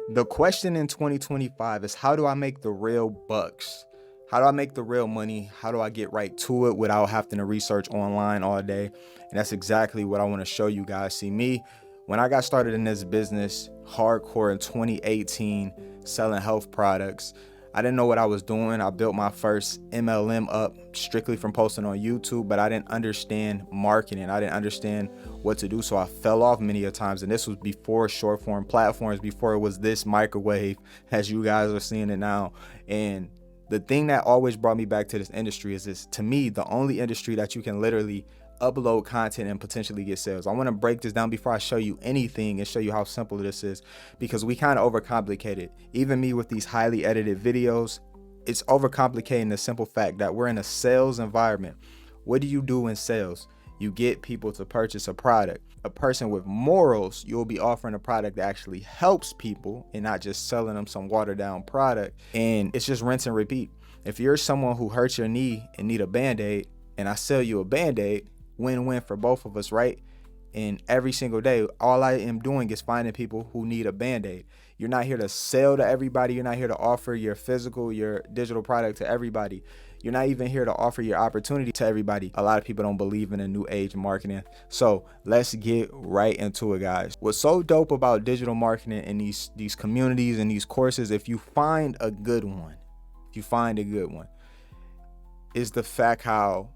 The question in 2025 is, how do I make the real bucks? How do I make the real money? How do I get right to it without having to research online all day? And that's exactly what I want to show you guys. See, me, when I got started in this business hardcore in 2018, selling health products, I didn't know what I was doing. I built my first MLM up strictly from posting on YouTube, but I didn't understand marketing. I didn't understand what to do. So I fell off many a times. And this was before short form platforms, before it was this microwave as you guys are seeing it now. And the thing that always brought me back to this industry is this, to me, the only industry that you can literally upload content and potentially get sales. I want to break this down before I show you anything and show you how simple this is, because we kind of overcomplicate it. Even me with these highly edited videos, it's overcomplicating the simple fact that we're in a sales environment. What do you do in sales? You get people to purchase a product. A person with morals, you'll be offering a product that actually helps people and not just selling them some watered down product. And it's just rinse and repeat. If you're someone who hurts your knee and need a Band-Aid and I sell you a Band-Aid, win-win for both of us, right? And every single day, all I am doing is finding people who need a Band-Aid. You're not here to sell to everybody. You're not here to offer your physical, your digital product to everybody. You're not even here to offer your opportunity to everybody. A lot of people don't believe in a new age marketing. So let's get right into it, guys. What's so dope about digital marketing and these communities and these courses, if you find a good one, is the fact how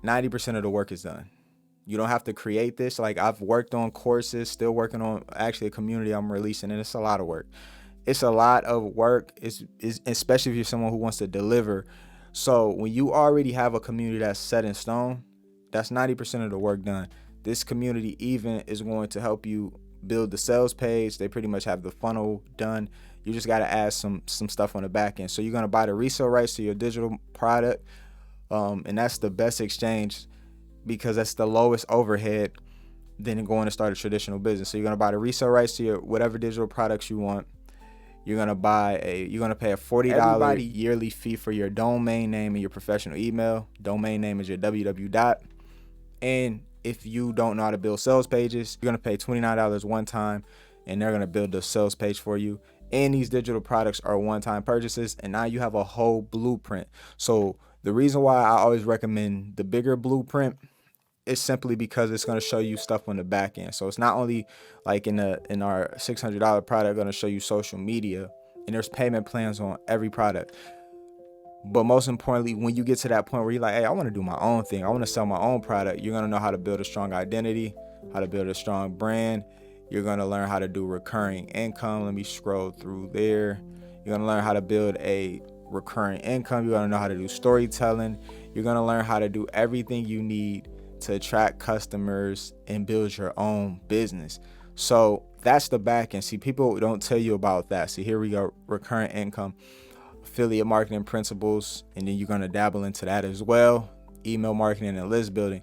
90% of the work is done. You don't have to create this. Like, I've worked on courses, still working on actually a community I'm releasing, and it's a lot of work. It's a lot of work, is especially if you're someone who wants to deliver. So when you already have a community that's set in stone, that's 90% of the work done. This community even is going to help you build the sales page. They pretty much have the funnel done. You just got to add some stuff on the back end. So you're going to buy the resale rights to your digital product. And that's the best exchange, because that's the lowest overhead than going to start a traditional business. So you're going to buy the resale rights to your whatever digital products you want. You're going to pay a $40 yearly fee for your domain name and your professional email. Domain name is your www dot. And if you don't know how to build sales pages, you're going to pay $29 one time, and they're going to build the sales page for you. And these digital products are one-time purchases, and now you have a whole blueprint. So the reason why I always recommend the bigger blueprint is simply because it's going to show you stuff on the back end. So it's not only like in our $600 product going to show you social media, and there's payment plans on every product. But most importantly, when you get to that point where you're like, hey, I want to do my own thing, I want to sell my own product, you're going to know how to build a strong identity, how to build a strong brand. You're going to learn how to do recurring income. Let me scroll through there. You're going to learn how to build a recurring income. You're going to know how to do storytelling. You're going to learn how to do everything you need to attract customers and build your own business. So that's the back end. See, people don't tell you about that. See, here we go. Recurring income, affiliate marketing principles, and then you're going to dabble into that as well. Email marketing and list building.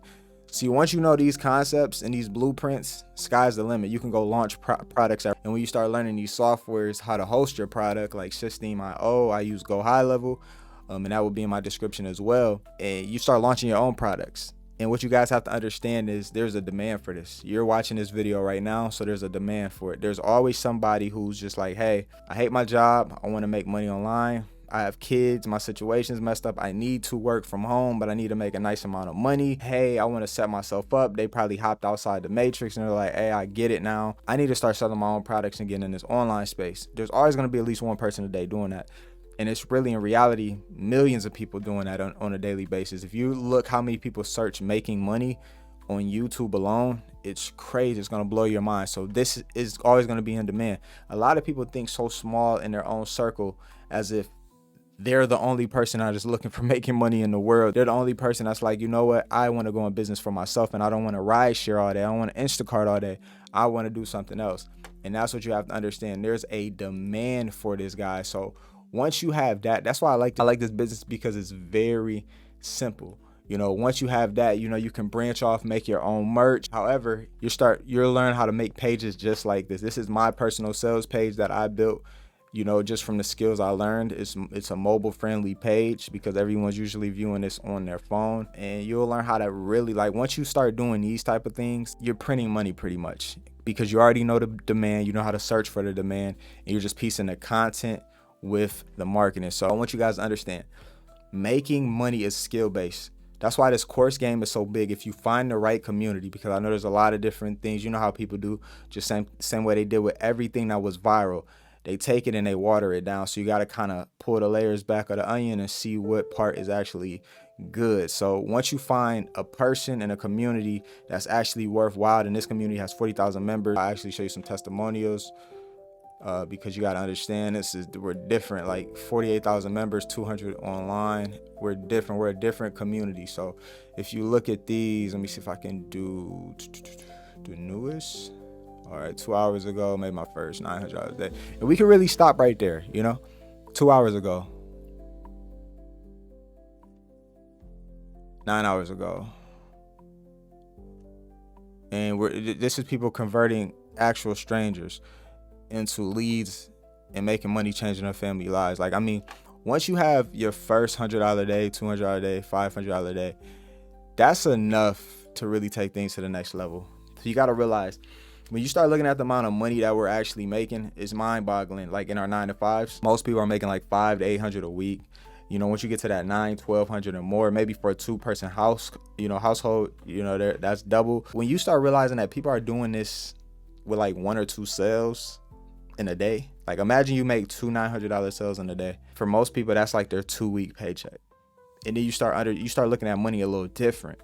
See, once you know these concepts and these blueprints, sky's the limit. You can go launch products. And when you start learning these softwares, how to host your product, like Systeme.io, I use Go High Level, and that will be in my description as well. And you start launching your own products. And what you guys have to understand is there's a demand for this. You're watching this video right now, so there's a demand for it. There's always somebody who's just like, hey, I hate my job. I want to make money online. I have kids, my situation's messed up. I need to work from home, but I need to make a nice amount of money. Hey, I want to set myself up. They probably hopped outside the matrix and they're like, hey, I get it now. I need to start selling my own products and getting in this online space. There's always going to be at least one person a day doing that. And it's really, in reality, millions of people doing that on a daily basis. If you look how many people search making money on YouTube alone, it's crazy. It's going to blow your mind. So this is always going to be in demand. A lot of people think so small in their own circle, as if they're the only person that is looking for making money in the world. They're the only person that's like, you know what? I want to go in business for myself, and I don't want to ride share all day. I don't want to Instacart all day. I want to do something else. And that's what you have to understand. There's a demand for this, guy. So once you have that, that's why I like this business, because it's very simple. You know, once you have that, you know, you can branch off, make your own merch. However, you'll learn how to make pages just like this. This is my personal sales page that I built, you know, just from the skills I learned. It's a mobile friendly page, because everyone's usually viewing this on their phone. And you'll learn how to really, like, once you start doing these type of things, you're printing money pretty much. because you already know the demand, you know how to search for the demand, and you're just piecing the content with the marketing. So I want you guys to understand, making money is skill based. That's why this course game is so big. If you find the right community, because I know there's a lot of different things, you know how people do, just same way they did with everything that was viral. They take it and they water it down. So you got to kind of pull the layers back of the onion and see what part is actually good. So once you find a person in a community that's actually worthwhile, and this community has 40,000 members, I actually show you some testimonials. Because you got to understand, we're different, like 48,000 members, 200 online. We're different. We're a different community. So if you look at these, let me see if I can do the newest. All right, 2 hours ago, made my first $900 a day. And we can really stop right there, 2 hours ago, 9 hours ago. And this is people converting actual strangers into leads and making money, changing their family lives. Like, I mean, once you have your first $100 a day, $200 a day, $500 a day, that's enough to really take things to the next level. So you got to realize, when you start looking at the amount of money that we're actually making, it's mind-boggling. Like in our 9-to-5s, most people are making like $500 to $800 a week. Once you get to that $1,200 or more, maybe for a 2-person household, that's double. When you start realizing that people are doing this with like 1 or 2 sales in a day, like imagine you make 2 $900 sales in a day. For most people, that's like their 2-week paycheck. And then you start looking at money a little different.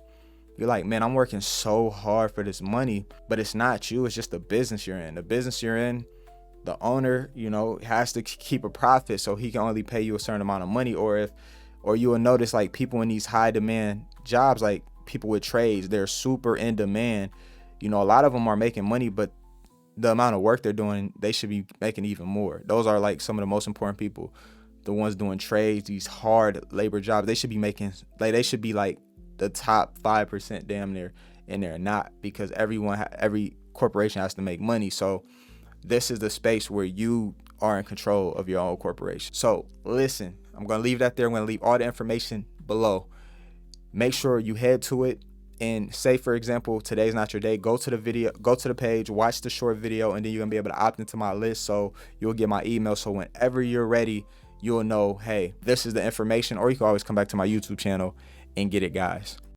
You're like, man, I'm working so hard for this money, but it's not you. It's just the business you're in. The business you're in, the owner, has to keep a profit, so he can only pay you a certain amount of money. Or you will notice, like, people in these high demand jobs, like people with trades, they're super in demand. A lot of them are making money, but the amount of work they're doing, they should be making even more. Those are like some of the most important people. The ones doing trades, these hard labor jobs, they should be making, like, they should be like the top 5% damn near, and they're not, because every corporation has to make money. So this is the space where you are in control of your own corporation. So listen, I'm going to leave that there. I'm going to leave all the information below. Make sure you head to it. And say, for example, today's not your day, go to the page, watch the short video, and then you're going to be able to opt into my list. So you'll get my email. So whenever you're ready, you'll know, hey, this is the information. Or you can always come back to my YouTube channel and get it, guys.